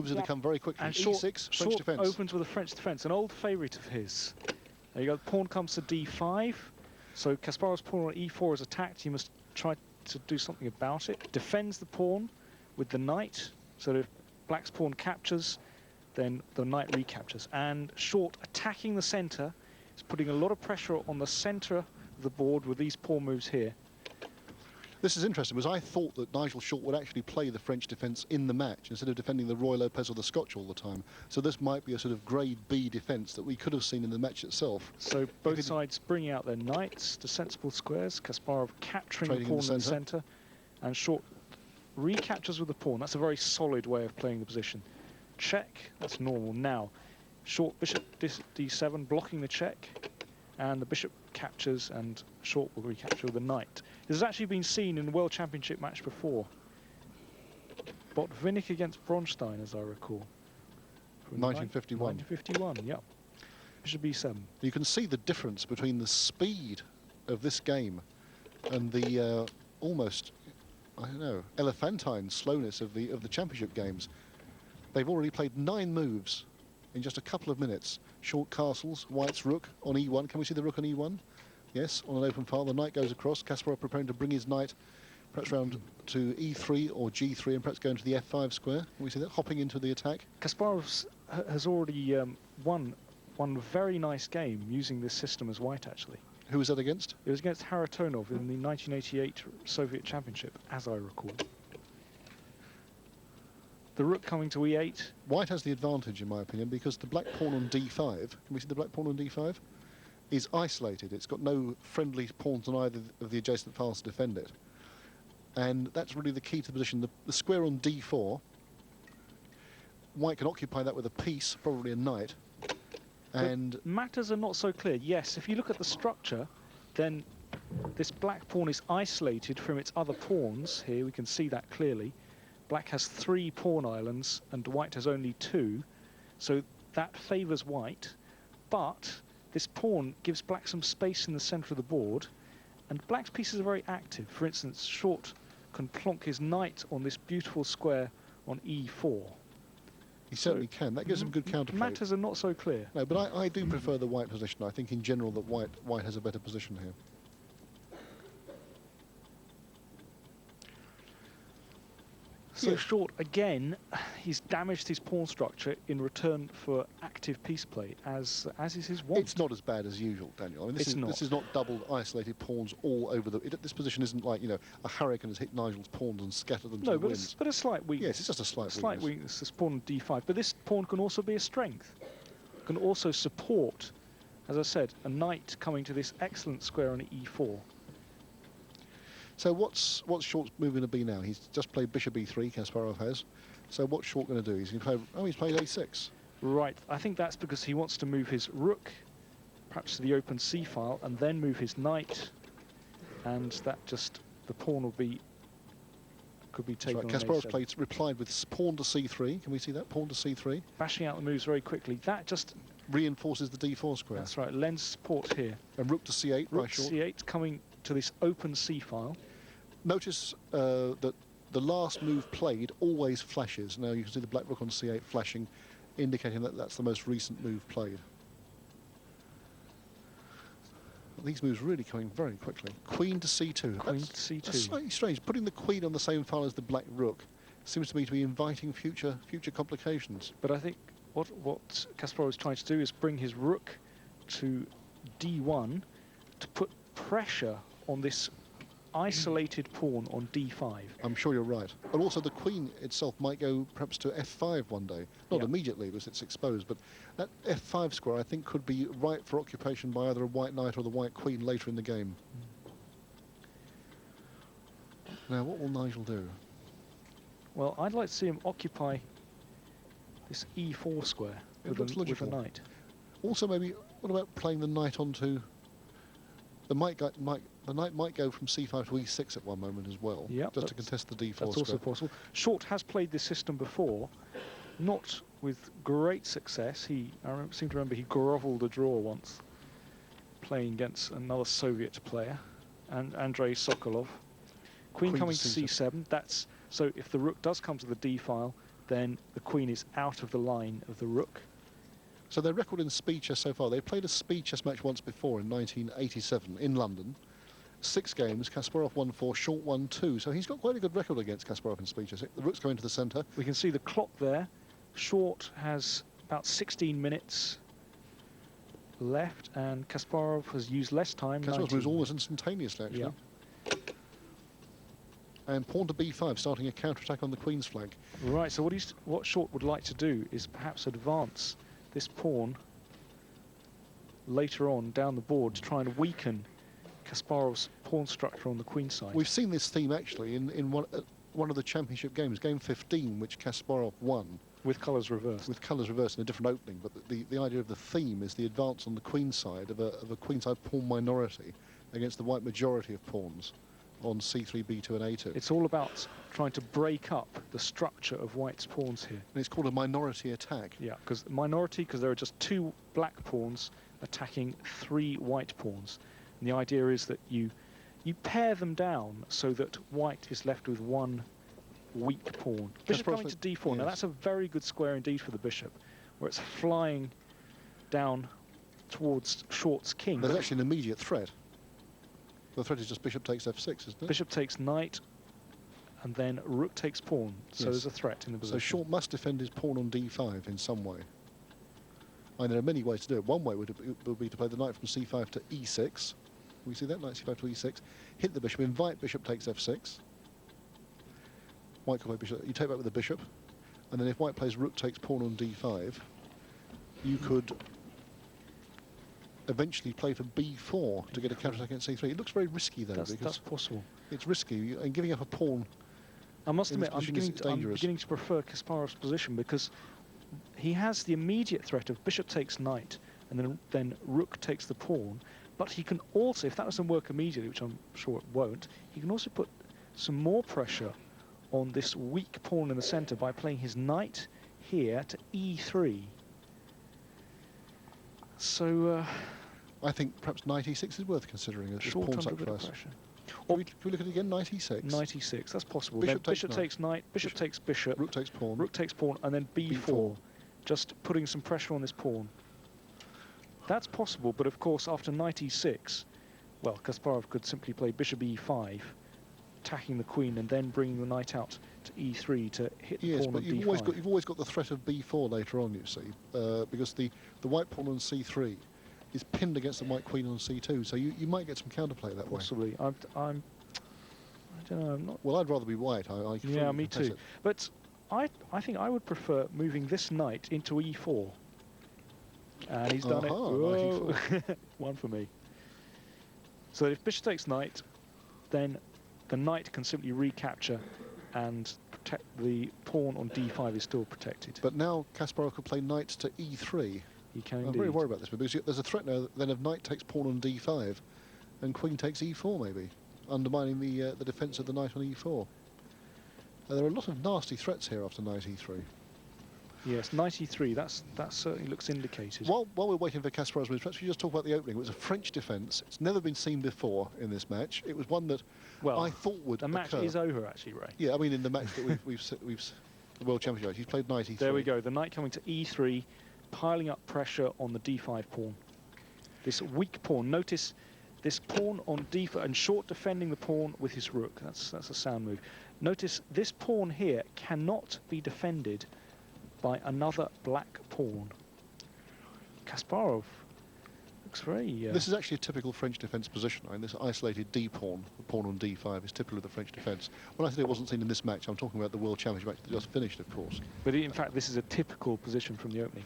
moves to come very quickly. And E6, French defence. Opens with a French defence, an old favourite of his. There you go, pawn comes to d5. So Kasparov's pawn on e4 is attacked. You must try to do something about it. Defends the pawn with the knight. So if black's pawn captures, then the knight recaptures. And short, attacking the centre, is putting a lot of pressure on the centre of the board with these pawn moves here. This is interesting because I thought that Nigel Short would actually play the French defence in the match instead of defending the Roy Lopez or the Scotch all the time. So this might be a sort of grade B defence that we could have seen in the match itself. So both sides bringing out their knights to sensible squares. Kasparov capturing the pawn in the centre, and Short recaptures with the pawn. That's a very solid way of playing the position. Check, that's normal. Now, Short bishop d7, blocking the check, and the bishop captures, and Short will recapture with the knight. This has actually been seen in the World Championship match before. Botvinnik against Bronstein, as I recall. 1951. 1951, yeah. Bishop b7. You can see the difference between the speed of this game and the almost, I don't know, elephantine slowness of the championship games. They've already played 9 moves in just a couple of minutes. Short castles, White's rook on e1. Can we see the rook on e1? Yes, on an open file. The knight goes across. Kasparov preparing to bring his knight perhaps round to e3 or g3 and perhaps going to the f5 square. Can we see that hopping into the attack? Kasparov has already won a very nice game using this system as White, actually. Who was that against? It was against Haratonov in the 1988 Soviet Championship, as I recall. The rook coming to e8. White has the advantage, in my opinion, because the black pawn on d5, can we see the black pawn on d5? Is isolated. It's got no friendly pawns on either of the adjacent files to defend it. And that's really the key to the position. The square on d4, White can occupy that with a piece, probably a knight. And but matters are not so clear. Yes, if you look at the structure, then this black pawn is isolated from its other pawns. Here we can see that clearly. Black has 3 pawn islands and White has only 2. So that favours White. But this pawn gives black some space in the centre of the board, and black's pieces are very active. For instance, Short can plonk his knight on this beautiful square on e4. He certainly can. That gives him good counterplay. Matters are not so clear. No, but I do prefer the White position. I think in general that White has a better position here. So Short, again, he's damaged his pawn structure in return for active piece play, as is his want. It's not as bad as usual, Daniel. I mean, this is not double isolated pawns all over the... This position isn't like, you know, a hurricane has hit Nigel's pawns and scattered them to the winds. But a slight weakness. Yes, it's just a slight weakness. This pawn on d5. But this pawn can also be a strength. Can also support, as I said, a knight coming to this excellent square on e4. So what's Short's move going to be now? He's just played bishop e3, Kasparov has. So what's Short going to do? He's going to play... Oh, he's played a6. Right. I think that's because he wants to move his rook, perhaps to the open c file, and then move his knight. And that just... the pawn will be... could be taken on Kasparov's replied with pawn to c3. Can we see that? Pawn to c3. Bashing out the moves very quickly. That just... reinforces the d4 square. That's right. Lends support here. And rook to c8 rook by Short. c8 coming to this open c file. Notice that the last move played always flashes. Now you can see the black rook on c8 flashing, indicating that that's the most recent move played. These moves really coming very quickly. Queen to c2. Queen to c2. That's slightly strange. Putting the queen on the same file as the black rook seems to me to be inviting future complications. But I think what Kasparov is trying to do is bring his rook to d1 to put pressure on this isolated pawn on d5. I'm sure you're right. And also the queen itself might go perhaps to f5 one day. Not immediately because it's exposed, but that f5 square I think could be ripe for occupation by either a white knight or the white queen later in the game. Now what will Nigel do? Well, I'd like to see him occupy this e4 square with a knight. Also maybe, what about playing the knight onto... The knight might go from c5 to e6 at one moment as well, just to contest the d4 That's also possible. Short has played this system before, not with great success. I seem to remember he grovelled a draw once, playing against another Soviet player, and Andrei Sokolov. Queen coming to c7. So if the rook does come to the d file, then the queen is out of the line of the rook. So their record in speed chess so far, they played a speed chess match once before in 1987 in London. 6 games, Kasparov won 4, Short won 2. So he's got quite a good record against Kasparov in speed chess. The rook's going to the centre. We can see the clock there. Short has about 16 minutes left, and Kasparov has used less time. Kasparov moves almost instantaneously, actually. Yeah. And pawn to b5, starting a counter-attack on the queen's flank. Right, so what Short would like to do is perhaps advance this pawn later on down the board to try and weaken Kasparov's pawn structure on the queen side. We've seen this theme actually in one of the championship games, game 15, which Kasparov won. With colours reversed. With colours reversed in a different opening, but the idea of the theme is the advance on the queen side of a queen side pawn minority against the white majority of pawns on c3, b2 and a2. It's all about trying to break up the structure of white's pawns here. And it's called a minority attack. Yeah, because there are just 2 black pawns attacking 3 white pawns. And the idea is that you pair them down so that white is left with 1 weak pawn. Bishop coming to d4. Yes. Now that's a very good square indeed for the bishop, where it's flying down towards Short's king. There's actually an immediate threat. The threat is just bishop takes f6, isn't it? Bishop takes knight, and then rook takes pawn. So yes. There's a threat in the position. So Short must defend his pawn on d5 in some way. And there are many ways to do it. One way would be to play the knight from c5 to e6. We see that, knight c5 to e6. Hit the bishop, invite bishop takes f6. White could play bishop. You take back with the bishop. And then if white plays rook takes pawn on d5, you could eventually play for b4 to get a counter-attack against c3. It looks very risky, though. That's possible. It's risky, and giving up a pawn. I must admit, I'm beginning to prefer Kasparov's position, because he has the immediate threat of bishop takes knight, and then rook takes the pawn. But he can also, if that doesn't work immediately, which I'm sure it won't, he can also put some more pressure on this weak pawn in the centre by playing his knight here to e3. So I think perhaps knight e6 is worth considering as pawn sacrifice. Can we look at it again? Knight e6. Knight e6. That's possible. Bishop takes knight. Bishop takes bishop. Rook takes pawn. Rook takes pawn, and then b4. Just putting some pressure on this pawn. That's possible, but of course after knight e6, well, Kasparov could simply play bishop e5, attacking the queen, and then bringing the knight out to e3 to hit the pawn on d5. Yes, but you've always got the threat of b4 later on, you see, because the white pawn on c3 is pinned against the white queen on c2, so you might get some counterplay that way. Possibly. I don't know. I'm not. Well, I'd rather be white. Yeah, me too. But I think I would prefer moving this knight into e4. And he's done it. Whoa. One for me. So if bishop takes knight, then the knight can simply recapture and protect the pawn on d5 is still protected. But now Kasparov could play knight to e3. He can. I'm very worried about this because there's a threat now then of knight takes pawn on d5 and queen takes e4 maybe, undermining the defence of the knight on e4. There are a lot of nasty threats here after knight e3. Yes, knight e3, that certainly looks indicated. While we're waiting for Kasparov's moves, perhaps we just talk about the opening. It was a French defence. It's never been seen before in this match. It was one that I thought would occur. The match is over, actually, Ray. Yeah, I mean, in the match that we've the World Championship, he's played knight e3. There we go, the knight coming to e3, piling up pressure on the d5 pawn. This weak pawn. Notice this pawn on d5, and Short defending the pawn with his rook. That's a sound move. Notice this pawn here cannot be defended by another black pawn. Kasparov looks very... This is actually a typical French defence position. I mean, this isolated d pawn, the pawn on d5, is typical of the French defence. When I say it wasn't seen in this match, I'm talking about the World Championship match that just finished, of course. But in fact, this is a typical position from the opening.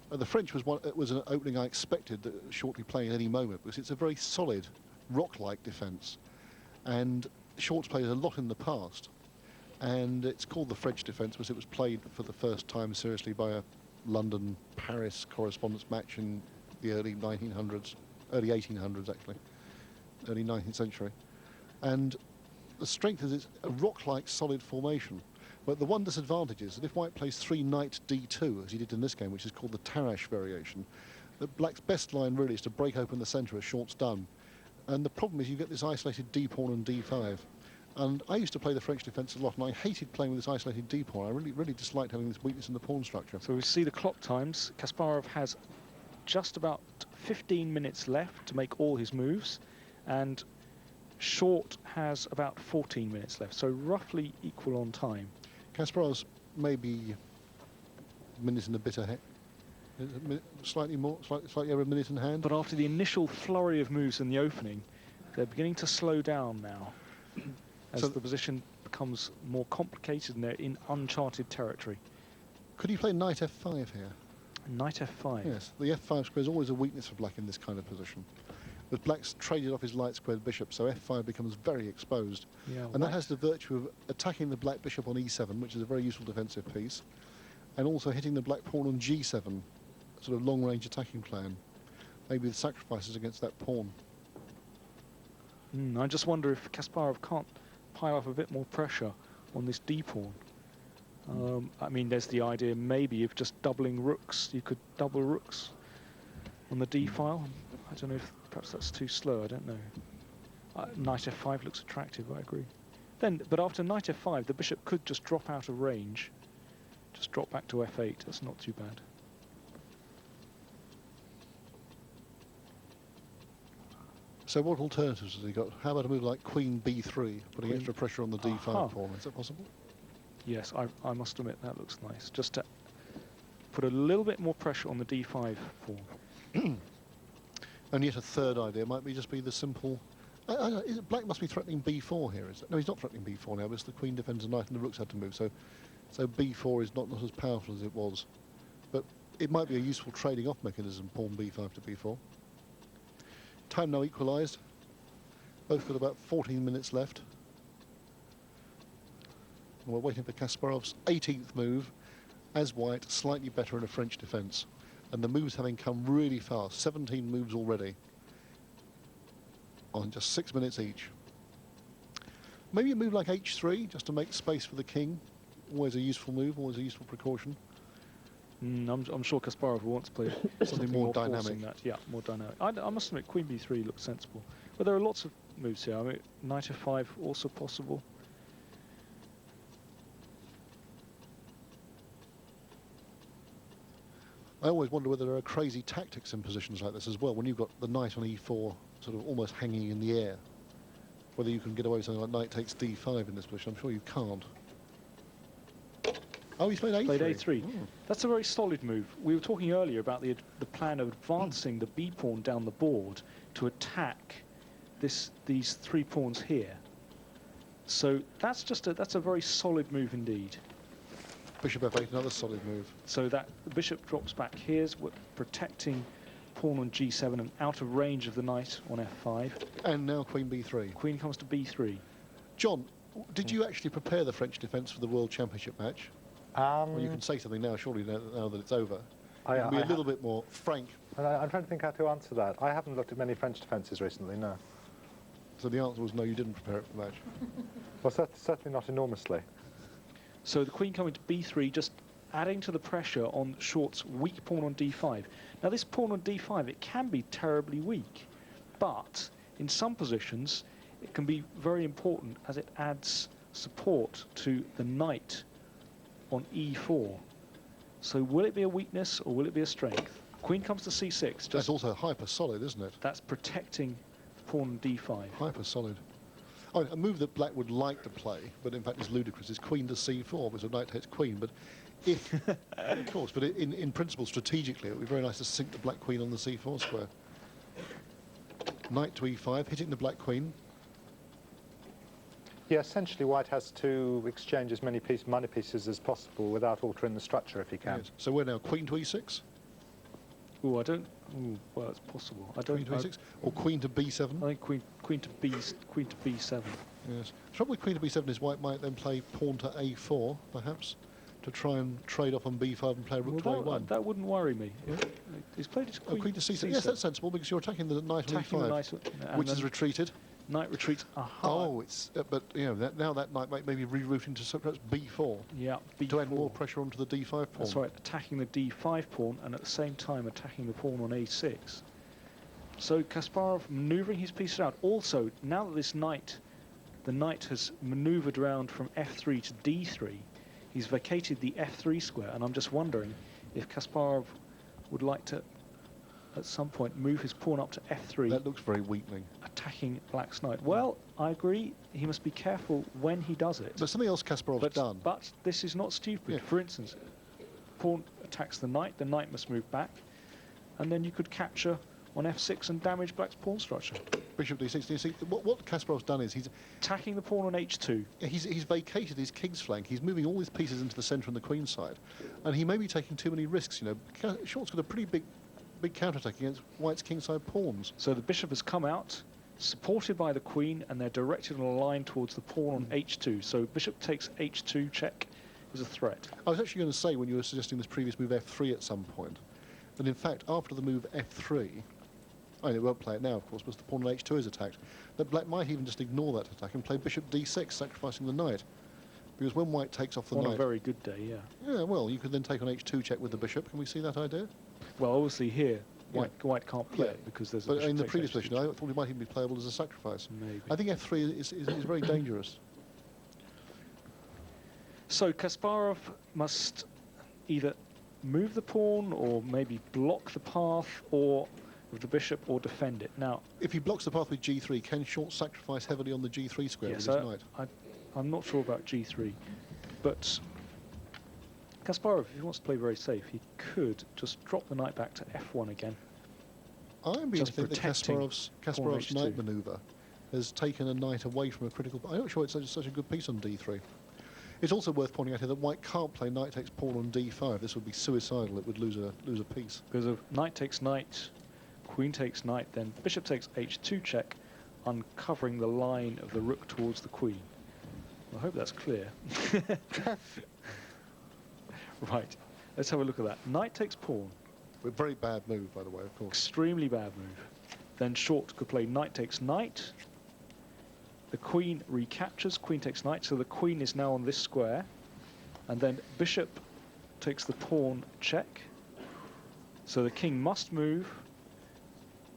The French was an opening I expected that shortly playing at any moment, because it's a very solid, rock-like defence. And Short's played a lot in the past. And it's called the French defence because it was played for the first time seriously by a London-Paris correspondence match in the early 1900s, early 1800s actually, early 19th century. And the strength is it's a rock-like solid formation. But the one disadvantage is that if white plays 3 knight d2, as he did in this game, which is called the Tarrasch variation, the black's best line really is to break open the centre as Short's done. And the problem is you get this isolated d pawn and d5. And I used to play the French defence a lot, and I hated playing with this isolated d pawn. I really disliked having this weakness in the pawn structure. So we see the clock times. Kasparov has just about 15 minutes left to make all his moves, and Short has about 14 minutes left, so roughly equal on time. Kasparov's maybe a minute and a bit ahead. Slightly over a minute in hand. But after the initial flurry of moves in the opening, they're beginning to slow down now as So the position becomes more complicated and they're in uncharted territory. Could he play knight f5 here? Knight f5. Yes, the f5 square is always a weakness for black in this kind of position. But black's traded off his light squared bishop, so f5 becomes very exposed. Yeah, And that has the virtue of attacking the black bishop on e7, which is a very useful defensive piece, and also hitting the black pawn on g7, sort of long-range attacking plan, maybe with sacrifices against that pawn. I just wonder if Kasparov can't pile up a bit more pressure on this d pawn. I mean, there's the idea maybe of just doubling rooks. You could double rooks on the d file. I don't know if perhaps that's too slow. I don't know. Knight f5 looks attractive. I agree. But after knight f5, the bishop could just drop out of range. Just drop back to f8. That's not too bad. So what alternatives has he got? How about a move like queen b3, putting extra pressure on the d5 pawn? Is that possible? Yes, I must admit that looks nice. Just to put a little bit more pressure on the d5 pawn. And yet a third idea might be just be the simple... black must be threatening b4 here, is it? No, he's not threatening b4 now, because the queen defends the knight and the rooks had to move, so b4 is not as powerful as it was. But it might be a useful trading off mechanism, pawn b5 to b4. Time now equalised. Both got about 14 minutes left. And we're waiting for Kasparov's 18th move, as white, slightly better in a French defence. And the moves having come really fast, 17 moves already, on just 6 minutes each. Maybe a move like h3, just to make space for the king. Always a useful move, always a useful precaution. I'm sure Kasparov wants to play Something more dynamic. That. Yeah, more dynamic. I must admit, queen b3 looks sensible. But there are lots of moves here. I mean, knight f5 also possible. I always wonder whether there are crazy tactics in positions like this as well, when you've got the knight on e4 sort of almost hanging in the air. Whether you can get away with something like knight takes d5 in this position. I'm sure you can't. Oh, he's played a3. Played a3. That's a very solid move. We were talking earlier about the plan of advancing the b pawn down the board to attack these 3 pawns here. So that's a very solid move indeed. Bishop f8, another solid move. So that the bishop drops back. Here's what protecting pawn on g7 and out of range of the knight on f5. And now queen b3. Queen comes to b3. John, did you actually prepare the French defence for the World Championship match? Well, you can say something now, surely, now that it's over. You can be a little bit more frank. I'm trying to think how to answer that. I haven't looked at many French defences recently, no. So the answer was no, you didn't prepare it for the match. Well, certainly not enormously. So the queen coming to b3, just adding to the pressure on Short's weak pawn on d5. Now this pawn on d5, it can be terribly weak, but in some positions it can be very important as it adds support to the knight on e4. So will it be a weakness or will it be a strength? Queen comes to c6. That's also hyper solid, isn't it? That's protecting the pawn on d5. Hyper solid. Oh, a move that black would like to play, but in fact is ludicrous, is queen to c4, because a knight hits queen. But if, of course, but in principle, strategically, it would be very nice to sink the black queen on the c4 square. Knight to e5, hitting the black queen. Yeah, essentially white has to exchange as many money pieces as possible without altering the structure if he can. Yes. So we're now queen to e6. Oh, I don't. Ooh, well, it's possible. I don't. Queen to e6 or queen to b7. I think queen to b7. Yes. The trouble with queen to b7 is white might then play pawn to a4, perhaps, to try and trade off on b5 and play rook to a1. That wouldn't worry me. He's played his queen, queen to c6. Yes, that's sensible because you're attacking the knight on e5, which is retreated. Knight retreats. Aha. Oh, it's but you know now that knight might maybe rerouting to perhaps b4. Yeah, b4. To add more pressure onto the d5 pawn. That's right, attacking the d5 pawn and at the same time attacking the pawn on a6. So Kasparov manoeuvring his pieces out. Also, now that this knight the knight has manoeuvred around from f3 to d3. He's vacated the f3 square, and I'm just wondering if Kasparov would like to, at some point, move his pawn up to f3. That looks very weakling. Attacking Black's knight. Well, I agree. He must be careful when he does it. But something else Kasparov's done. But this is not stupid. Yeah. For instance, pawn attacks the knight must move back, and then you could capture on f6 and damage Black's pawn structure. Bishop d6. You see, what Kasparov's done is he's Attacking the pawn on h2. he's vacated his king's flank. He's moving all his pieces into the centre and the queen side, and he may be taking too many risks. You know, Short's got a pretty big counterattack against White's kingside pawns. So the bishop has come out, supported by the queen, and they're directed on a line towards the pawn on h2. So bishop takes h2 check is a threat. I was actually going to say, when you were suggesting this previous move f3 at some point, that in fact after the move f3, I mean, it won't play it now, of course, because the pawn on h2 is attacked, that Black might even just ignore that attack and play bishop d6, sacrificing the knight. Because when White takes off the On knight... a very good day, yeah. Yeah, well, you could then take on h2 check with the bishop. Can we see that idea? Well, obviously here, Yeah. White can't play Yeah. it because there's a But bishop in the takes previous h2 position, I thought it might even be playable as a sacrifice. Maybe. I think f3 is very dangerous. So Kasparov must either move the pawn or maybe block the path or with the bishop or defend it. Now, If he blocks the path with g3, can Short sacrifice heavily on the g3 square yes, with his knight? I'm not sure about g3, but Kasparov, if he wants to play very safe, he could just drop the knight back to f1 again. I'm beginning to Just think that protecting Kasparov's h2. knight manoeuvre has taken a knight away from a critical... I'm not sure it's such a good piece on d3. It's also worth pointing out here that White can't play knight takes pawn on d5. This would be suicidal. It would lose a piece. Because of knight takes knight, queen takes knight, then bishop takes h2 check, uncovering the line of the rook towards the queen. I hope that's clear. Right, let's have a look at that. Knight takes pawn. A very bad move, by the way, of course. Extremely bad move. Then Short could play knight takes knight. The queen recaptures, queen takes knight, so the queen is now on this square. And then bishop takes the pawn check. So the king must move.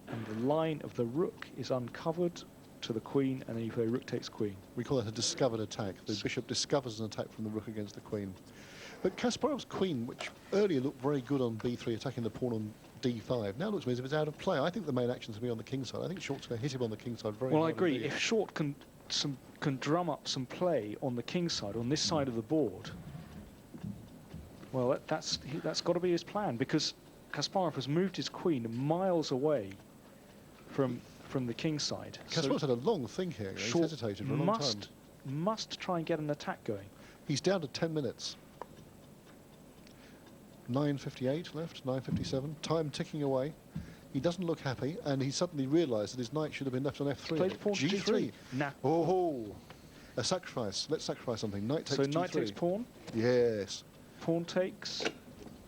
And the line of the rook is uncovered to the queen, and then you play rook takes queen. We call that a discovered attack. The bishop discovers an attack from the rook against the queen. But Kasparov's queen, which earlier looked very good on b3, attacking the pawn on d5, now looks to me as if it's out of play. I think the main action is to be on the king side. I think Short's going to hit him on the king side very Well, I hard agree. indeed. If Short can drum up some play on the king side, on this side of the board, well, that's got to be his plan, because Kasparov has moved his queen miles away from the king side. Kasparov's had a long thing here. He's Short hesitated for a long time. must try and get an attack going. He's down to 10 minutes. 9:58 left, 9:57. Time ticking away. He doesn't look happy, and he suddenly realised that his knight should have been left on f3. Play the pawn to g3. Nah. Oh, a sacrifice. Let's sacrifice something. Knight takes So g3. knight takes pawn. Yes. Pawn takes.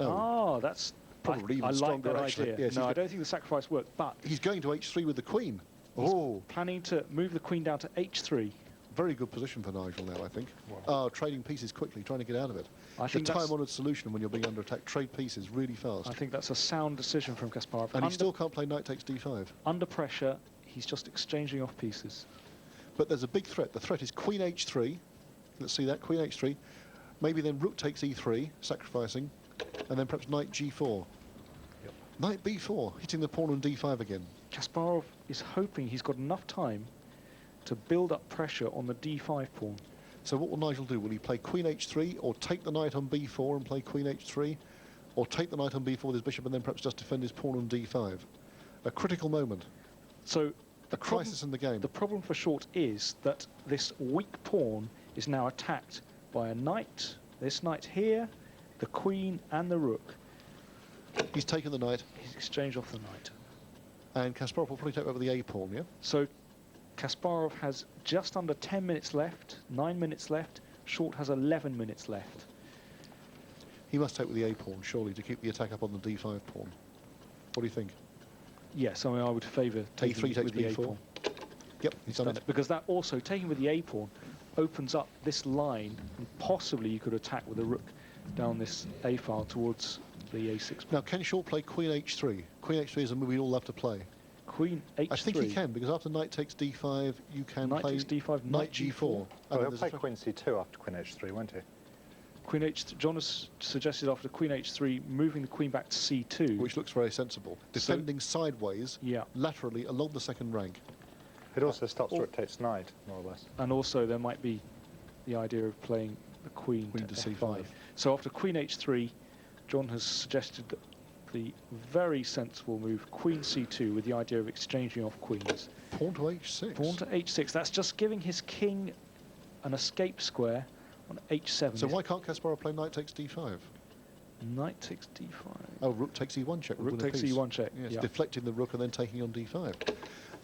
Oh. Ah, that's Probably even I like stronger, that actually. idea. Yes, No, he's I don't think the sacrifice worked, but He's going to h3 with the queen. he's Oh, planning to move the queen down to h3. very good position for Nigel now, I think. Trading pieces quickly, trying to get out of it. I It's a think that's- time-honoured solution when you're being under attack. Trade pieces really fast. I think that's a sound decision from Kasparov. And he still can't play knight takes d5. Under pressure, he's just exchanging off pieces. But there's a big threat. The threat is queen h3. Let's see that, queen h3. Maybe then rook takes e3, sacrificing. And then perhaps knight g4. Yep. Knight b4, hitting the pawn on d5 again. Kasparov is hoping he's got enough time to build up pressure on the d5 pawn. So what will Nigel do? Will he play queen h3 or take the knight on b4 and play queen h3? Or take the knight on b4 with his bishop and then perhaps just defend his pawn on d5? A critical moment. So A crisis in the game. the problem for Short is that this weak pawn is now attacked by a knight, this knight here, the queen and the rook. He's taken the knight, He's exchanged off the knight. and Kasparov will probably take over the a pawn, yeah? So Kasparov has just under 10 minutes left, 9 minutes left. Short has 11 minutes left. He must take with the a pawn, surely, to keep the attack up on the d5 pawn. What do you think? Yes, I mean, I would favour taking A3 takes with the a b4. pawn. Yep, he's done it. Because that also, taking with the a pawn, opens up this line, and possibly you could attack with a rook down this a file towards the a6 pawn. Now, can Short play queen h3? Queen h3 is a move we all love to play. Queen H3. I think he can, because after knight takes d5, you can Knight play takes d5, knight g4. Oh, And he'll then play there's a queen c2 after queen h3, won't he? Queen H. John has suggested after Queen H3, moving the queen back to C2. which looks very sensible. Defending sideways, Yeah. laterally along the second rank. It also stops rook takes knight, more or less. And also there might be the idea of playing the queen Queen to to F5. c5. So after Queen H3, John has suggested the very sensible move, Queen C2, with the idea of exchanging off queens. Pawn to h6. Pawn to H6, that's just giving his king an escape square on H7. So why can't Kasparov play knight takes d5? Knight takes D5. Oh, rook takes e1 check. Rook with a takes piece. E1 check, Yes, yeah. deflecting the rook and then taking on d5.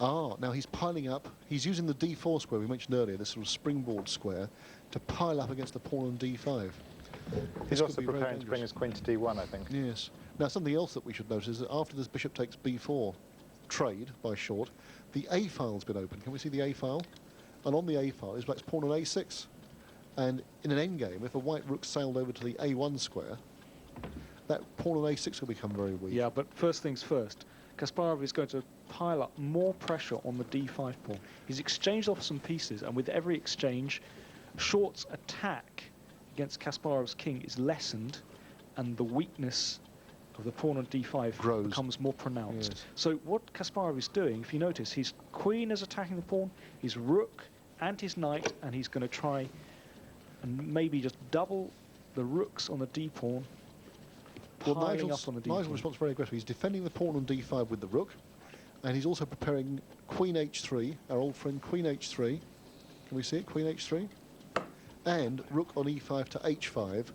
Ah, now he's piling up. He's using the d4 square we mentioned earlier, this sort of springboard square, to pile up against the pawn on d5. He's This also could be very preparing to bring dangerous. his queen to d1, I think. Yes. Now, something else that we should notice is that after this bishop takes b4 trade by short, the a file's been opened. Can we see the a file? And on the a file is black's pawn on a6. And in an endgame, if a white rook sailed over to the a1 square, that pawn on a6 will become very weak. Yeah, but first things first, Kasparov is going to pile up more pressure on the d5 pawn. He's exchanged off some pieces, and with every exchange, Short's attack against Kasparov's king is lessened, and the weakness of the pawn on d5 Grows. becomes more pronounced. Yes. So what Kasparov is doing, if you notice, his queen is attacking the pawn, his rook and his knight, and he's going to try and maybe just double the rooks on the d pawn, Well, piling up on the d Nigel pawn. responds very aggressively. He's defending the pawn on d5 with the rook, and he's also preparing queen h3, our old friend queen h3. Can we see it? Queen h3. And rook on e5 to h5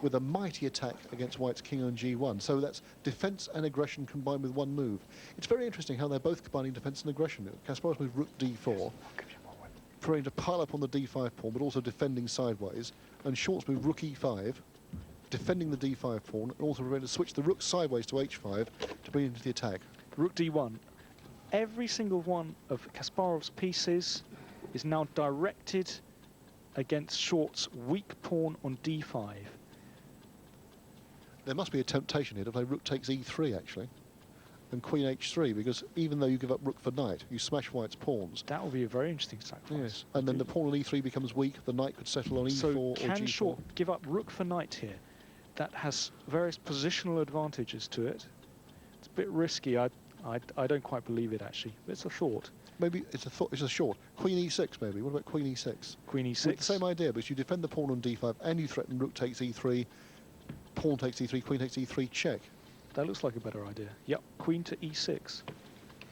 with a mighty attack against white's king on g1. So that's defence and aggression combined with one move. It's very interesting how they're both combining defence and aggression. Kasparov's move rook d4, trying to pile up on the d5 pawn, but also defending sideways. And Short's move rook e5, defending the d5 pawn, and also preparing to switch the rook sideways to h5 to bring into the attack. Rook d1. Every single one of Kasparov's pieces is now directed against Short's weak pawn on d5. There must be a temptation here to play rook takes e3, actually, and queen h3, because even though you give up rook for knight, you smash white's pawns. That will be a very interesting sacrifice. Yes, and then the pawn on e3 becomes weak, the knight could settle on e4 So or can g4. Short give up rook for knight here? That has various positional advantages to it. It's a bit risky. I don't quite believe it, actually. But it's a thought. Maybe it's a thought, it's a short. Queen e6, maybe. What about queen e6? Queen e6. With the same idea, because you defend the pawn on d5 and you threaten rook takes e3, pawn takes e3, queen takes e3, check. That looks like a better idea. Yep, queen to e6.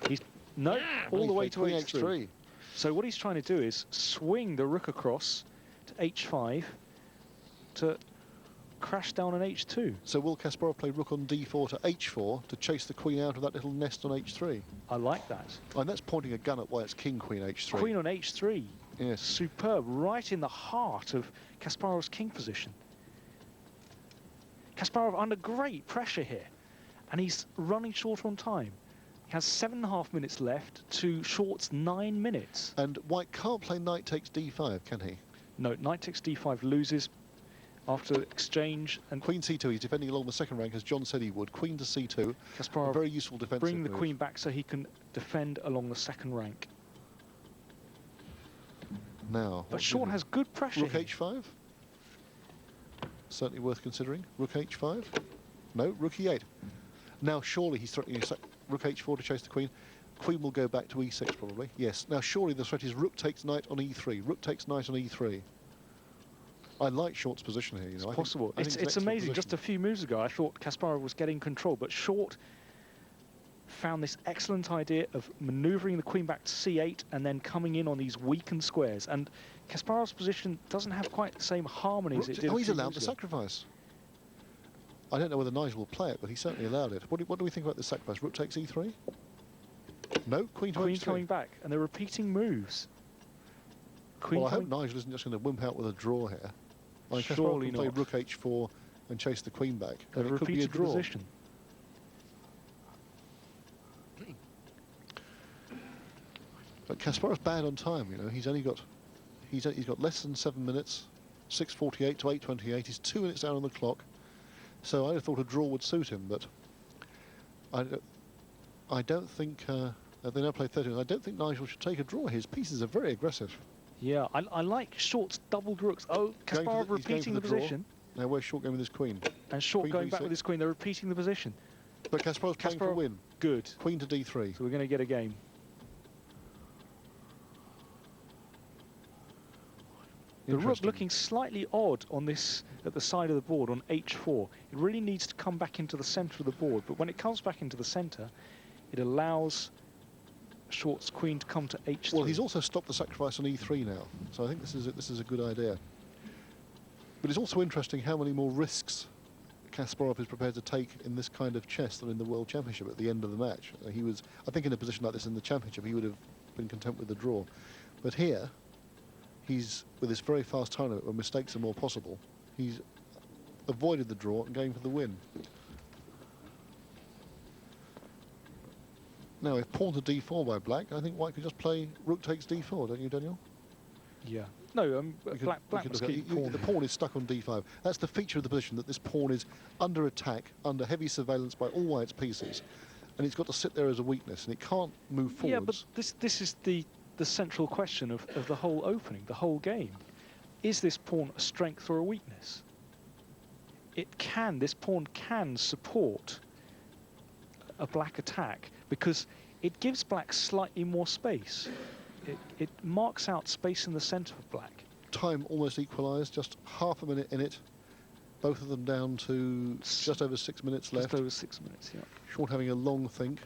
He's no, all Well, the he way played to queen h3. So what he's trying to do is swing the rook across to h5 to crash down on h2. So will Kasparov play rook on d4 to h4 to chase the queen out of that little nest on h3? I like that. And that's pointing a gun at white's king, queen h3. Queen on h3. Yes. Superb, right in the heart of Kasparov's king position. Kasparov under great pressure here, and he's running short on time. He has 7.5 minutes left to Short's 9 minutes. And white can't play knight takes d5, can he? No, knight takes d5 loses after exchange, and Queen c2, he's defending along the second rank as John said he would. Queen to c2, a Kasparov very useful defensive bring the move. queen back so he can defend along the second rank. Now, But what Short do we has good pressure do? Rook here. h5? Certainly worth considering. Rook h5? No, rook e8. Now surely he's threatening rook h4 to chase the queen. Queen will go back to e6 probably. Yes. Now surely the threat is rook takes knight on e3. Rook takes knight on e3. I like Short's position here. You know, It's possible. I think It's an amazing. excellent Just a few moves ago, I thought Kasparov was getting control, but Short found this excellent idea of manoeuvring the queen back to c8 and then coming in on these weakened squares. And Kasparov's position doesn't have quite the same harmony as it did. Oh, a he's few allowed moves the ago. sacrifice. I don't know whether Nigel will play it, but he certainly allowed it. What do we think about this sacrifice? Rook takes e3? No, queen to Queen h3. coming back, and they're repeating moves. Queen Well, I hope coming. Nigel isn't just going to wimp out with a draw here. Like Kasparov Surely can play not. rook h4 and chase the queen back. They've And it could be a repeated the draw. position. But Kasparov's bad on time. You know, he's got less than 7 minutes. 6:48 to 8:28. He's 2 minutes down on the clock. So I thought a draw would suit him, but I don't think They now play 13. I don't think Nigel should take a draw. His pieces are very aggressive. Yeah, I like Short's doubled rooks. Oh, Kasparov repeating the position. Now where's Short going with his queen? And Short Queen going back D6. with his queen. They're repeating the position. But Kasparov's playing for a win. Good. Queen to D3. So we're going to get a game. The rook looking slightly odd on this, at the side of the board on H4. It really needs to come back into the centre of the board, but when it comes back into the centre, it allows Short's queen to come to H3. Well, he's also stopped the sacrifice on E3 now, so I think this is a good idea. But it's also interesting how many more risks Kasparov is prepared to take in this kind of chess than in the World Championship at the end of the match. He was, I think, in a position like this in the Championship, he would have been content with the draw. But here, he's, with this very fast time limit where mistakes are more possible, he's avoided the draw and going for the win. Now, if pawn to D4 by black, I think white could just play rook takes D4, don't you, Daniel? Yeah. No, black must keep pawn. The pawn is stuck on D5. That's the feature of the position, that this pawn is under attack, under heavy surveillance by all white's pieces, and it's got to sit there as a weakness, and it can't move forwards. Yeah, but this is the central question of the whole opening, the whole game. Is this pawn a strength or a weakness? This pawn can support a black attack because it gives black slightly more space. It marks out space in the centre of black. Time almost equalised, just half a minute in it. Both of them down to just over 6 minutes left. Just over 6 minutes, yeah. Short having a long think.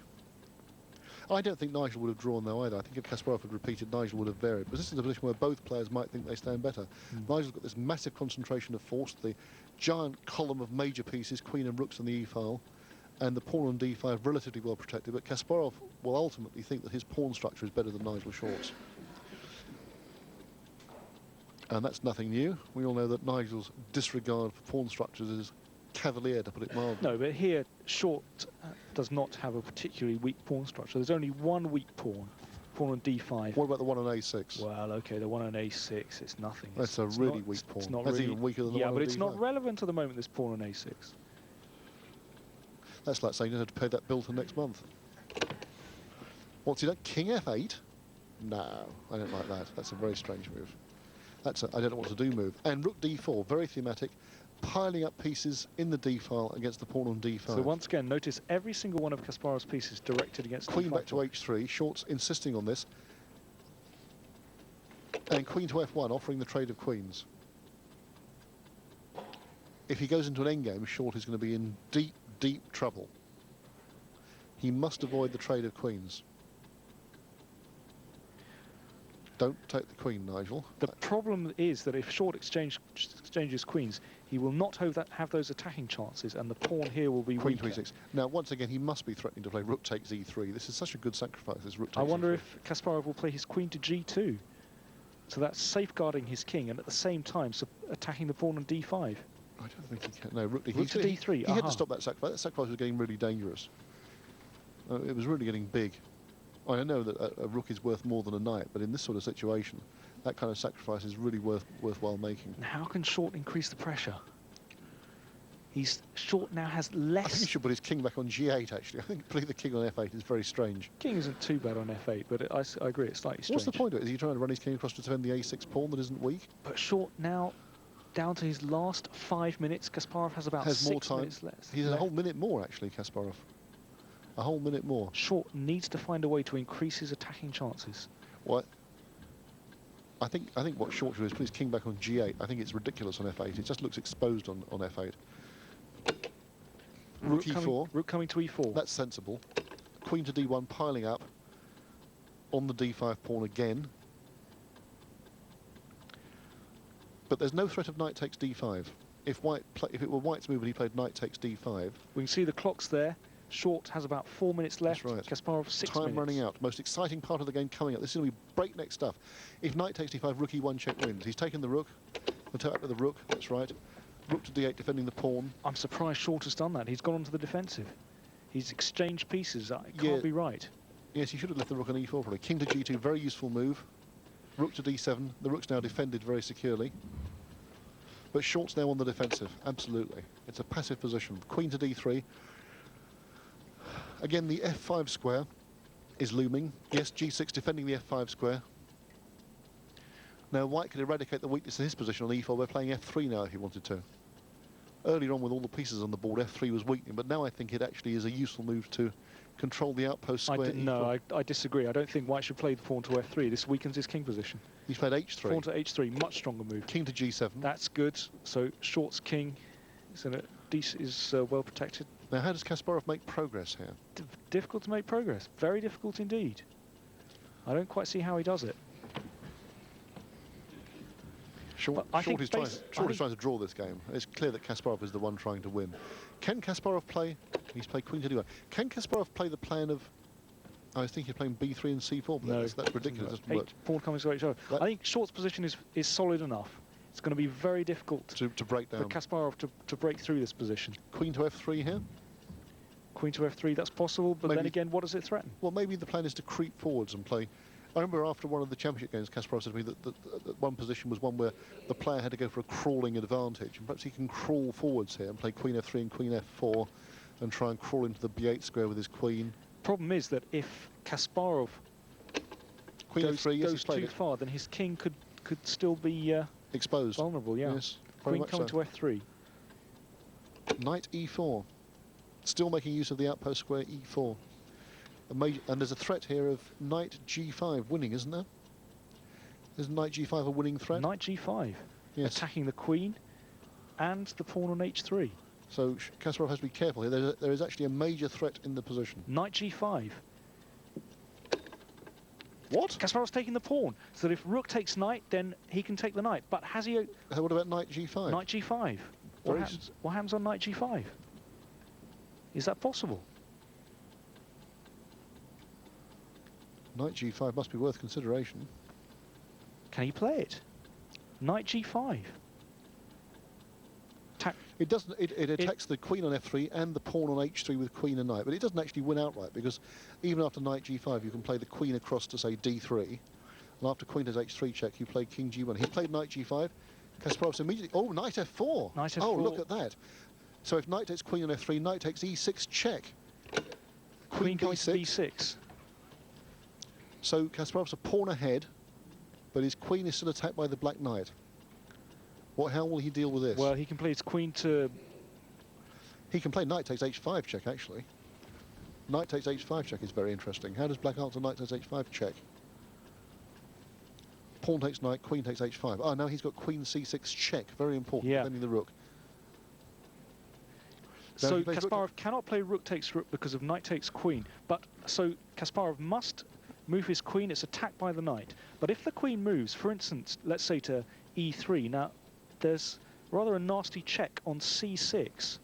I don't think Nigel would have drawn though either. I think if Kasparov had repeated, Nigel would have varied. But this is a position where both players might think they stand better. Nigel's got this massive concentration of force, the giant column of major pieces, queen and rooks on the E-file, and the pawn on D5 relatively well protected. But Kasparov will ultimately think that his pawn structure is better than Nigel Short's. And that's nothing new. We all know that Nigel's disregard for pawn structures is cavalier, to put it mildly. No, but here Short does not have a particularly weak pawn structure. There's only one weak pawn on D5. What about the one on A6? Well, okay, the one on A6, it's nothing. That's a really weak pawn. It's not That's really, even weaker than the yeah, one but on it's D5. not relevant at the moment, this pawn on A6. That's like saying you have to pay that bill till next month. What's he done? King F8? No, I don't like that. That's a very strange move. That's a I don't know what to do move. And rook D4, very thematic, piling up pieces in the D file against the pawn on D5. So once again, notice every single one of Kasparov's pieces directed against Queen D5. back to H3, Short's insisting on this. And queen to F1, offering the trade of queens. If he goes into an endgame, Short is going to be in deep, deep trouble. He must avoid the trade of queens. Don't take the queen, Nigel. The problem is that if Short exchanges queens, he will not have those attacking chances, and the pawn here will be Queen weaker. to E6. Now, once again, he must be threatening to play rook takes E3. This is such a good sacrifice, this rook takes I wonder E3. if Kasparov will play his queen to G2. So that's safeguarding his king, and at the same time attacking the pawn on D5. I don't think he can. No, rook to D3. He had to stop that sacrifice. That sacrifice was getting really dangerous. It was really getting big. I know that a rook is worth more than a knight, but in this sort of situation, that kind of sacrifice is really worthwhile making. And how can Short increase the pressure? Short now has less. I think he should put his king back on G8, actually. I think putting the king on F8 is very strange. King isn't too bad on F8, but I agree, it's slightly strange. What's the point of it? Is he trying to run his king across to defend the A6 pawn that isn't weak? But Short now, down to his last 5 minutes, Kasparov has about 6 minutes left. He's a whole minute more, actually, Kasparov. A whole minute more. Short needs to find a way to increase his attacking chances. What? I think what Short should do is put his king back on G8. I think it's ridiculous on F8. It just looks exposed on F8. Rook E4. Rook coming to E4. That's sensible. Queen to D1 piling up on the D5 pawn again. But there's no threat of knight takes D5. If it were White's move and he played knight takes D5. We can see the clocks there. Short has about 4 minutes left. That's right. Kasparov 6 minutes. Time running out. Most exciting part of the game coming up. This is going to be breakneck stuff. If knight takes D5, rook E1 check wins. He's taken the rook. He'll take up with the rook. That's right. Rook to D8 defending the pawn. I'm surprised Short has done that. He's gone onto the defensive. He's exchanged pieces. It can't be right. Yes, he should have left the rook on E4 probably. King to G2, very useful move. Rook to D7. The rook's now defended very securely. But Short's now on the defensive. Absolutely. It's a passive position. Queen to D3. Again, the F5 square is looming. Yes, g6 defending the f5 square. Now white could eradicate the weakness in his position on e4 by playing f3 now if he wanted to. Earlier on with all the pieces on the board, f3 was weakening, but now I think it actually is a useful move to control the outpost square. I disagree. I don't think white should play the pawn to f3. This weakens his king position. He's played h3. Pawn to h3, much stronger move. King to g7. That's good. So Short's king is well protected. Now how does Kasparov make progress here? Difficult to make progress. Very difficult indeed. I don't quite see how he does it. Short is trying to draw this game. It's clear that Kasparov is the one trying to win. Can Kasparov play? He's played queen to d1. Can Kasparov play the plan of? I was thinking of playing b3 and c4, but no, that's ridiculous. It doesn't work. Pawn coming to h4. I think Short's position is solid enough. It's going to be very difficult to break down for Kasparov to break through this position. Queen to f3 here. Queen to f3, that's possible, but maybe, then again, what does it threaten? Well, maybe the plan is to creep forwards and play. I remember after one of the championship games, Kasparov said to me that one position was one where the player had to go for a crawling advantage, and perhaps he can crawl forwards here and play queen f3 and queen f4 and try and crawl into the b8 square with his queen. Problem is that if Kasparov goes too far, then his king could still be exposed, vulnerable. Yeah. Yes, queen coming to f3. Knight e4, still making use of the outpost square e4. And there's a threat here of knight g5 winning, isn't there? Is knight g5 a winning threat? Knight g5, yes. Attacking the queen and the pawn on h3. So Kasparov has to be careful here. There is actually a major threat in the position. Knight g5. What? Kasparov's taking the pawn, so that if rook takes knight, then he can take the knight. But has he... What about knight g5? Knight g5. What happens on knight g5? Is that possible? Knight g5 must be worth consideration. Can he play it? Knight g5. It doesn't. It attacks the queen on f3 and the pawn on h3 with queen and knight, but it doesn't actually win outright, because even after knight g5, you can play the queen across to say d3, and after queen has h3 check, you play king g1. He played knight g5. Kasparov's immediately. Oh, knight f4. Knight f4. Oh, look at that. So if knight takes queen on f3, knight takes e6 check. Queen goes to b6. So Kasparov's a pawn ahead, but his queen is still attacked by the black knight. How will he deal with this? Well, he can play his queen to... He can play knight takes h5 check, actually. Knight takes h5 check is very interesting. How does black answer knight takes h5 check? Pawn takes knight, queen takes h5. Oh, now he's got queen c6 check. Very important, defending the rook. Now so Kasparov cannot play rook takes rook because of knight takes queen. But so Kasparov must move his queen. It's attacked by the knight. But if the queen moves, for instance, let's say to e3, now there's rather a nasty check on c6.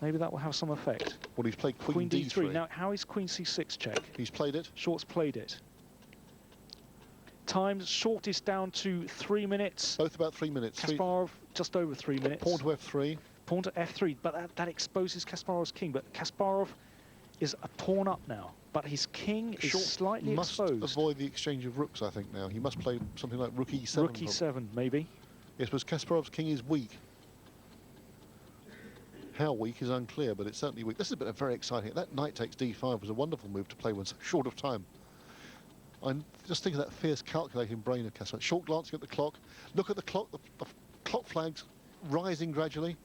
Maybe that will have some effect. Well, he's played queen d3. Now, how is queen c6 check? He's played it. Short's played it. Times, Short is down to 3 minutes. Both about 3 minutes. Kasparov just over 3 minutes. Pawn to f3. Pawn to f3, but that exposes Kasparov's king. But Kasparov is a pawn up now, but his king is slightly exposed. Must avoid the exchange of rooks, I think, now. He must play something like rook e7. Rook e7, maybe. Yes, but Kasparov's king is weak. How weak is unclear, but it's certainly weak. This has been a very exciting... That knight takes d5 was a wonderful move to play when so short of time. I'm just thinking of that fierce calculating brain of Kasparov. Short glancing at the clock. Look at the clock. The clock flag's rising gradually.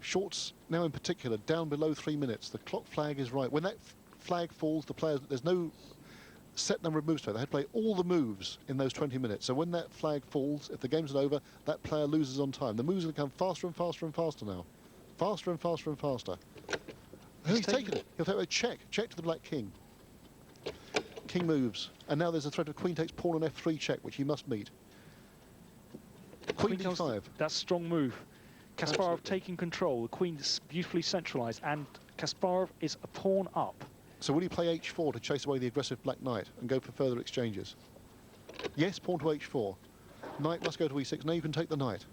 Short's now in particular down below 3 minutes. The clock flag is right. When that flag falls, the players, there's no set number of moves to play. They have to play all the moves in those 20 minutes. So when that flag falls, if the game's not over, that player loses on time. The moves will become faster and faster and faster now. Faster and faster and faster. He's taken it. He'll take a check. Check to the black king. King moves. And now there's a threat of queen takes pawn on f3 check, which he must meet. Queen d5. That's a strong move. Kasparov taking control. The queen's beautifully centralised, and Kasparov is a pawn up. So will he play h4 to chase away the aggressive black knight and go for further exchanges? Yes, pawn to h4. Knight must go to e6. Now you can take the knight.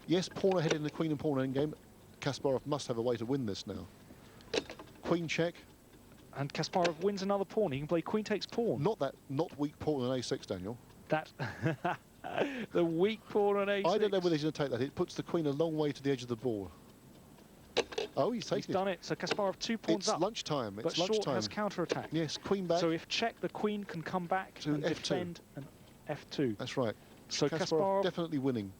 Yes, pawn ahead in the queen and pawn endgame. Kasparov must have a way to win this now. Queen check. And Kasparov wins another pawn. He can play queen takes pawn. Not weak pawn on a6, Daniel. That the weak pawn on a6. I don't know whether he's going to take that. It puts the queen a long way to the edge of the board. Oh, he's taken done it. So Kasparov 2 pawns It's up. lunchtime. But It's Short lunchtime. has counter-attack. Yes, queen back. So if check, the queen can come back To and F2. defend an F2. That's right. So Kasparov definitely winning.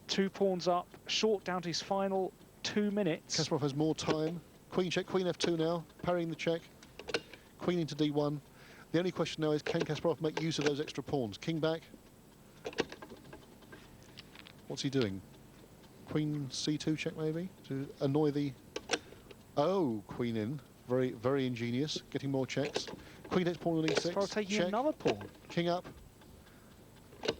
2 pawns up. Short down to his final 2 minutes. Kasparov has more time. Queen check, queen F2 now, parrying the check. Queen into D1. The only question now is, can Kasparov make use of those extra pawns? King back. What's he doing? Queen C2 check maybe to annoy the... Oh, queen in. Very, very ingenious. Getting more checks. Queen takes pawn on E6. Kasparov taking check. another pawn. King up.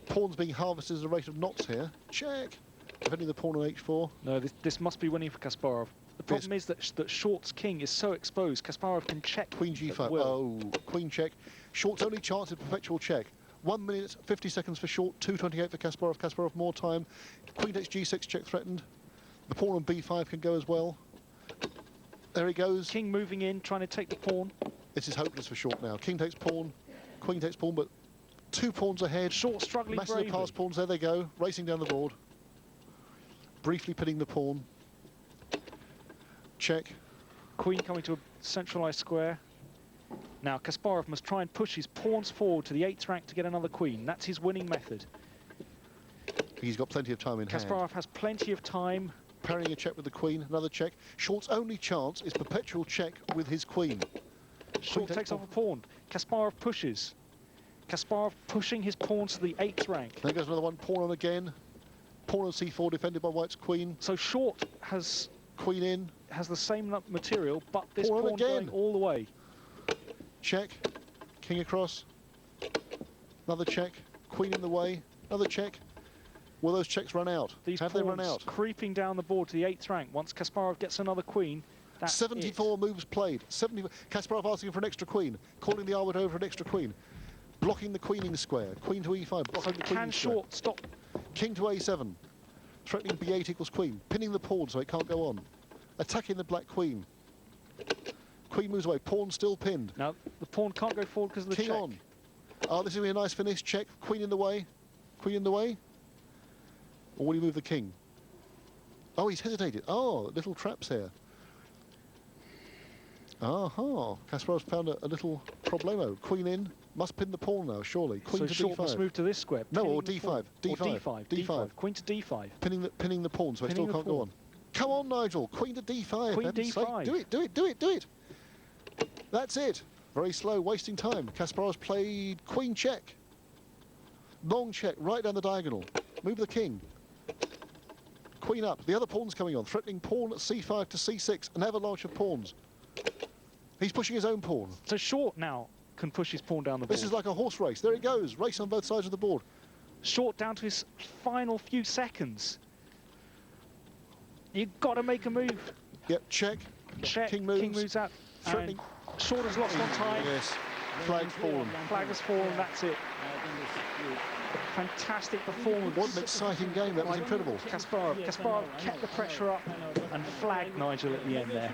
Pawns being harvested at a rate of knots here. Check. Defending the pawn on H4. No, this must be winning for Kasparov. The problem is that Short's king is so exposed, Kasparov can check. Queen G5. Oh, queen check. Short's only chance is perpetual check. 1 minute, 50 seconds for Short, 2:28 for Kasparov. Kasparov more time. Queen takes G6, check threatened. The pawn on B5 can go as well. There he goes. King moving in, trying to take the pawn. This is hopeless for Short now. King takes pawn, queen takes pawn, but 2 pawns ahead. Short struggling Massively bravely. past pawns, there they go, racing down the board. Briefly pinning the pawn. Check. Queen coming to a centralised square. Now Kasparov must try and push his pawns forward to the 8th rank to get another queen. That's his winning method. He's got plenty of time in hand. Kasparov has plenty of time. Parrying a check with the queen, another check. Short's only chance is perpetual check with his queen. Short takes off a pawn. Kasparov pushes. Kasparov pushing his pawns to the 8th rank. There goes another one, pawn on again. Pawn on C4 defended by White's queen. So Short has Queen in. the same material, but this Pawn pawn again. going all the way. Check. King across. Another check. Queen in the way. Another check. Will those checks run out? These Have they run pawns out? creeping down the board to the 8th rank. Once Kasparov gets another queen, that's 74 moves played. 70. Kasparov asking for an extra queen. Calling the arbiter over an extra queen. Blocking the queening square. Queen to E5. Blocking So the queening can square. Short stop? King to A7. Threatening B8 equals queen. Pinning the pawn so it can't go on. Attacking the black queen. Queen moves away. Pawn still pinned. Now the pawn can't go forward because of the King check. on. Oh, this is going to be a nice finish. Check. Queen in the way. Queen in the way. Or will he move the king? Oh, he's hesitated. Oh, little traps here. Aha. Kasparov's found a little problemo. Queen in. Must pin the pawn now, surely. Queen So to Short D5. must move to this square. No, pinning or the D5. pawn. D5. Or D5. D5. Queen to D5. Pinning the pawn so it Pinning still the can't go pawn. on. Come on, Nigel. Queen to D5. Queen heaven's sake. D5. Do it, do it, do it, do it. That's it. Very slow, wasting time. Kasparov's played queen check. Long check, right down the diagonal. Move the king. Queen up. The other pawn's coming on. Threatening pawn at C5 to C6. An avalanche of pawns. He's pushing his own pawn. So Short now can push his pawn down the board. This is like a horse race. There he goes. Race on both sides of the board. Short down to his final few seconds. You've got to make a move. Yep, check. Check. King moves. out. Threatening. And Short has lost on time. Yes. Flag's fallen. Flag has fallen. That's it. Fantastic performance. What an exciting game. That was incredible. Kasparov kept the pressure up and flagged Nigel at the end there.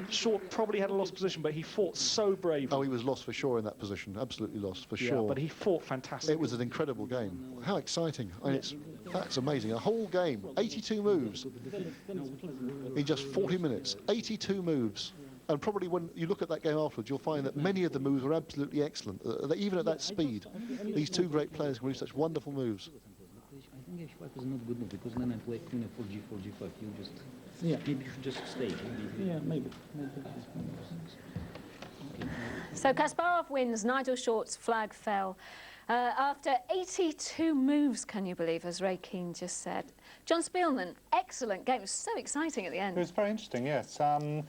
Short probably had a lost position, but he fought so bravely. Oh, he was lost for sure in that position. Absolutely lost for Yeah, sure. but he fought fantastic. It was an incredible game. How exciting. I mean, that's amazing. A whole game, 82 moves in just 40 minutes. 82 moves. And probably when you look at that game afterwards, you'll find that many of the moves were absolutely excellent. Even at that speed, these two great players can do such wonderful moves. I think H5 is not good move because then I play queen f4, g4, g5. You just maybe you should just stay. Maybe. So Kasparov wins. Nigel Short's flag fell. After 82 moves, can you believe, as Ray Keane just said. Jon Speelman, excellent game. It was so exciting at the end. It was very interesting, yes. I mean,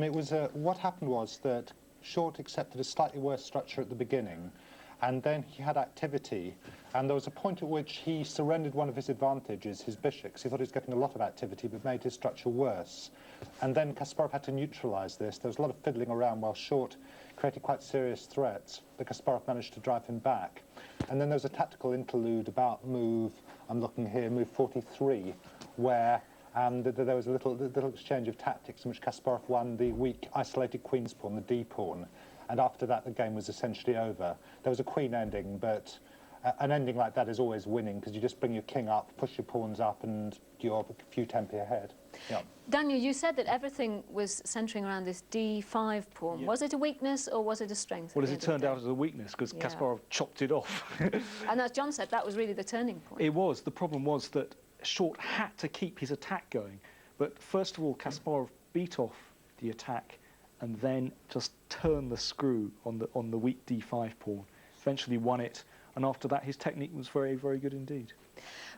it was what happened was that Short accepted a slightly worse structure at the beginning, and then he had activity, and there was a point at which he surrendered one of his advantages, his bishops. He thought he was getting a lot of activity, but made his structure worse. And then Kasparov had to neutralise this. There was a lot of fiddling around while Short created quite serious threats, but Kasparov managed to drive him back. And then there was a tactical interlude about move, I'm looking here, move 43, where there was a little exchange of tactics in which Kasparov won the weak, isolated queen's pawn, the D pawn. And after that, the game was essentially over. There was a queen ending, but an ending like that is always winning, because you just bring your king up, push your pawns up, and you're a few tempi ahead. Yeah. Daniel, you said that everything was centering around this d5 pawn. Yeah. Was it a weakness or was it a strength? Well, as it turned out, as a weakness, because Yeah. Kasparov chopped it off. And as John said, that was really the turning point. It was. The problem was that Short had to keep his attack going. But first of all, Kasparov beat off the attack and then just turned the screw on the weak d5 pawn. Eventually won it. And after that, his technique was very, very good indeed.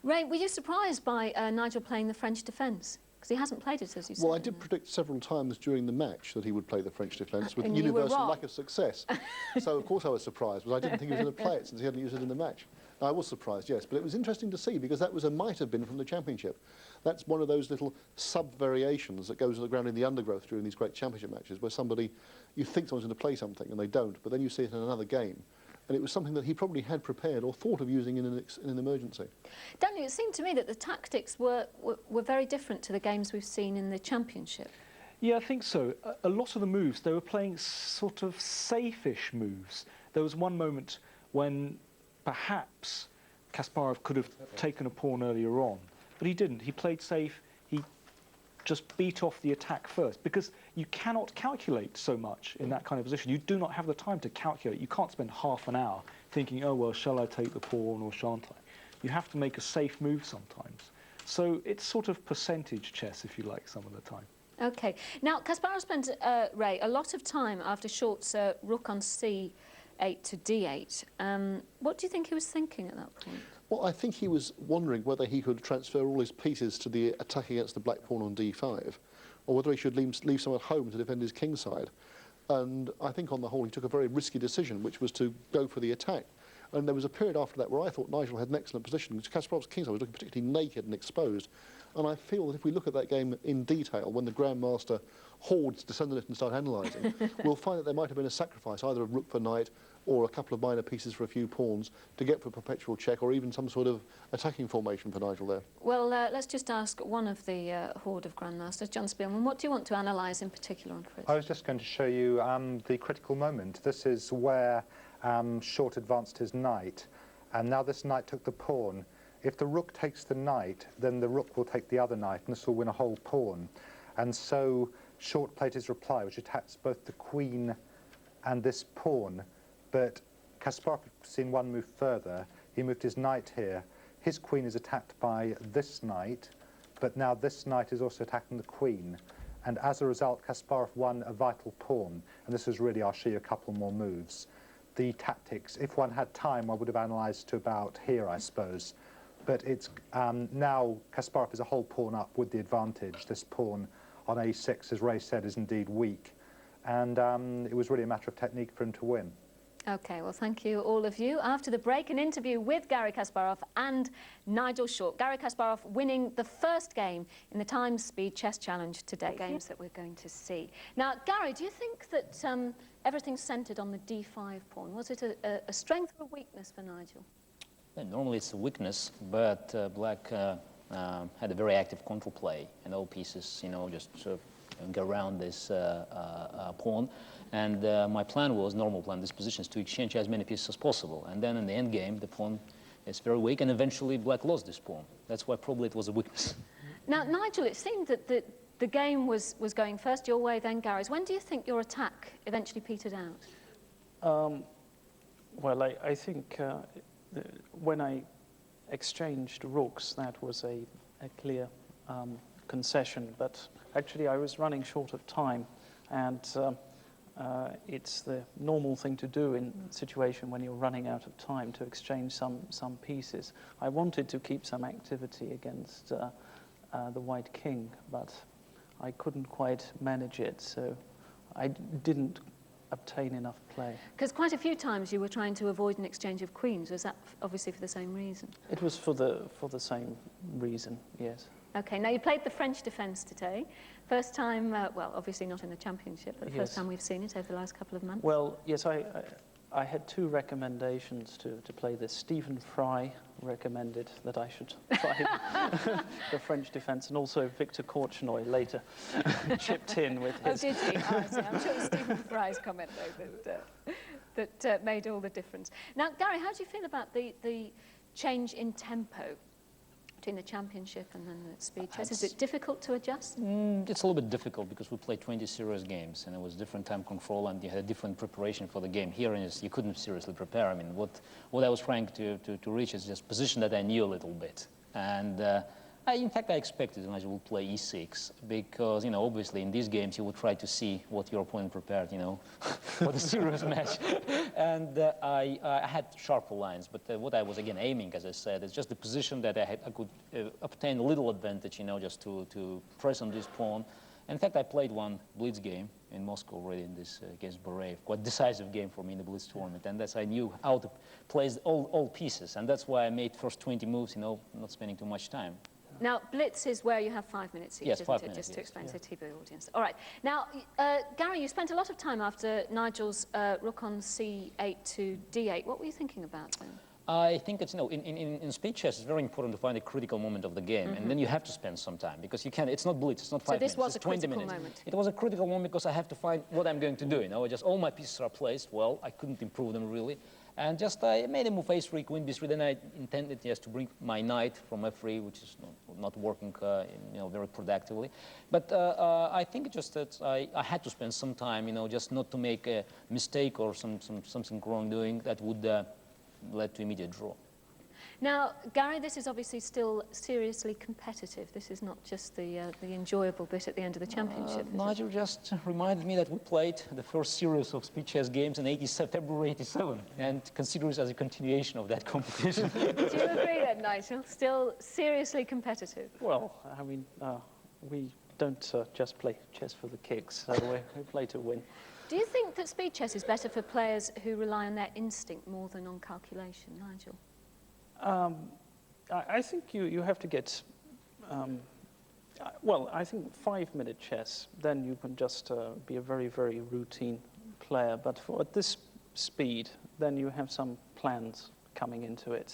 Ray, were you surprised by Nigel playing the French defence? Because he hasn't played it, as you said. Well, I did predict several times during the match that he would play the French defence with And you were universal wrong. lack of success. So, of course, I was surprised, but I didn't think he was going to play it since he hadn't used it in the match. I was surprised, yes, but it was interesting to see because that was a might have been from the championship. That's one of those little sub-variations that goes on the ground in the undergrowth during these great championship matches where you think someone's going to play something and they don't, but then you see it in another game. And it was something that he probably had prepared or thought of using in an emergency. Daniel, it seemed to me that the tactics were very different to the games we've seen in the championship. Yeah, I think so. A lot of the moves, they were playing sort of safe-ish moves. There was one moment when perhaps Kasparov could have taken a pawn earlier on, but he didn't. He played safe. He just beat off the attack first, because you cannot calculate so much in that kind of position. You do not have the time to calculate. You can't spend half an hour thinking, oh, well, shall I take the pawn or shan't I? You have to make a safe move sometimes. So it's sort of percentage chess, if you like, some of the time. OK. Now, Kasparov spent, Ray, a lot of time after Short's rook on c8 to d8. What do you think he was thinking at that point? Well, I think he was wondering whether he could transfer all his pieces to the attack against the black pawn on d5, or whether he should leave some at home to defend his king side. And I think on the whole he took a very risky decision, which was to go for the attack. And there was a period after that where I thought Nigel had an excellent position. Kasparov's king side was looking particularly naked and exposed. And I feel that if we look at that game in detail, when the Grandmaster hoards descend on it and start analysing, we'll find that there might have been a sacrifice, either of rook for knight or a couple of minor pieces for a few pawns to get for a perpetual check, or even some sort of attacking formation for Nigel there. Well, let's just ask one of the horde of Grandmasters, Jon Speelman, what do you want to analyse in particular on Chris? I was just going to show you the critical moment. This is where Short advanced his knight, and now this knight took the pawn. If the rook takes the knight, then the rook will take the other knight, and this will win a whole pawn. And so Short played his reply, which attacks both the queen and this pawn. But Kasparov had seen one move further. He moved his knight here. His queen is attacked by this knight, but now this knight is also attacking the queen. And as a result, Kasparov won a vital pawn. And this is really, I'll show you a couple more moves. The tactics, if one had time, I would have analysed to about here, I suppose. But it's now Kasparov is a whole pawn up with the advantage. This pawn on a6, as Ray said, is indeed weak. And it was really a matter of technique for him to win. OK, well, thank you, all of you. After the break, an interview with Garry Kasparov and Nigel Short. Garry Kasparov winning the first game in the Times Speed Chess Challenge today. Games that we're going to see. Now, Garry, do you think that everything's centred on the d5 pawn? Was it a strength or a weakness for Nigel? Yeah, normally it's a weakness, but Black had a very active control play, and all pieces, just sort of go around this pawn. And my plan was, normal plan, this position is to exchange as many pieces as possible. And then in the end game, the pawn is very weak, and eventually Black lost this pawn. That's why probably it was a weakness. Now, Nigel, it seemed that the game was going first your way, then Gary's. When do you think your attack eventually petered out? Well, I think when I exchanged rooks, that was a clear concession. But actually, I was running short of time, and it's the normal thing to do in a situation when you're running out of time to exchange some pieces. I wanted to keep some activity against the white king, but I couldn't quite manage it, so I didn't obtain enough play. Because quite a few times you were trying to avoid an exchange of queens. Was that obviously for the same reason? It was for the same reason, yes. OK, now you played the French defence today. First time, well, obviously not in the championship, but the first time we've seen it over the last couple of months. Well, yes, I had two recommendations to play this. Stephen Fry recommended that I should try the French defence, and also Victor Korchnoi later chipped in with his. Oh, did he? Oh, I see. I'm sure it was Stephen Fry's comment, though, that made all the difference. Now, Gary, how do you feel about the change in tempo between the championship and then the speed chess? Is it difficult to adjust? It's a little bit difficult because we played 20 serious games and it was different time control and you had a different preparation for the game. Here you couldn't seriously prepare. I mean, what I was trying to reach is just position that I knew a little bit. And in fact, I expected Nigel would play e6 because, obviously in these games you would try to see what your opponent prepared, for the serious match. And I had sharper lines, but what I was again aiming, as I said, is just the position that I could obtain a little advantage, just to press on this pawn. In fact, I played one blitz game in Moscow already in this against Bareev, quite decisive game for me in the blitz tournament, and that's I knew how to place all pieces, and that's why I made first 20 moves, not spending too much time. Now, blitz is where you have 5 minutes each, yes, isn't 5 it? minutes, Just to yes. explain to the TV audience. All right. Now, Gary, you spent a lot of time after Nigel's rook on c8 to d8. What were you thinking about then? I think it's, in speed chess, it's very important to find a critical moment of the game, and then you have to spend some time, because you can't, it's not blitz, it's not 5 minutes, So this was it's a 20 critical minutes. moment. It was a critical moment because I have to find what I'm going to do, just all my pieces are placed well, I couldn't improve them really, and just I made a move a3, queen b3, then I intended just to bring my knight from f3, which is not working, very productively. But I think just that I had to spend some time, just not to make a mistake or something wrongdoing that would lead to immediate draw. Now, Gary, this is obviously still seriously competitive. This is not just the enjoyable bit at the end of the championship. Nigel just reminded me that we played the first series of speed chess games in February '87, and consider it as a continuation of that competition. Do you agree then, Nigel? Still seriously competitive? Well, I mean, we don't just play chess for the kicks, so we play to win. Do you think that speed chess is better for players who rely on their instinct more than on calculation, Nigel? I think you have to get, well, I think 5-minute chess, then you can just be a very, very routine player. But at this speed, then you have some plans coming into it.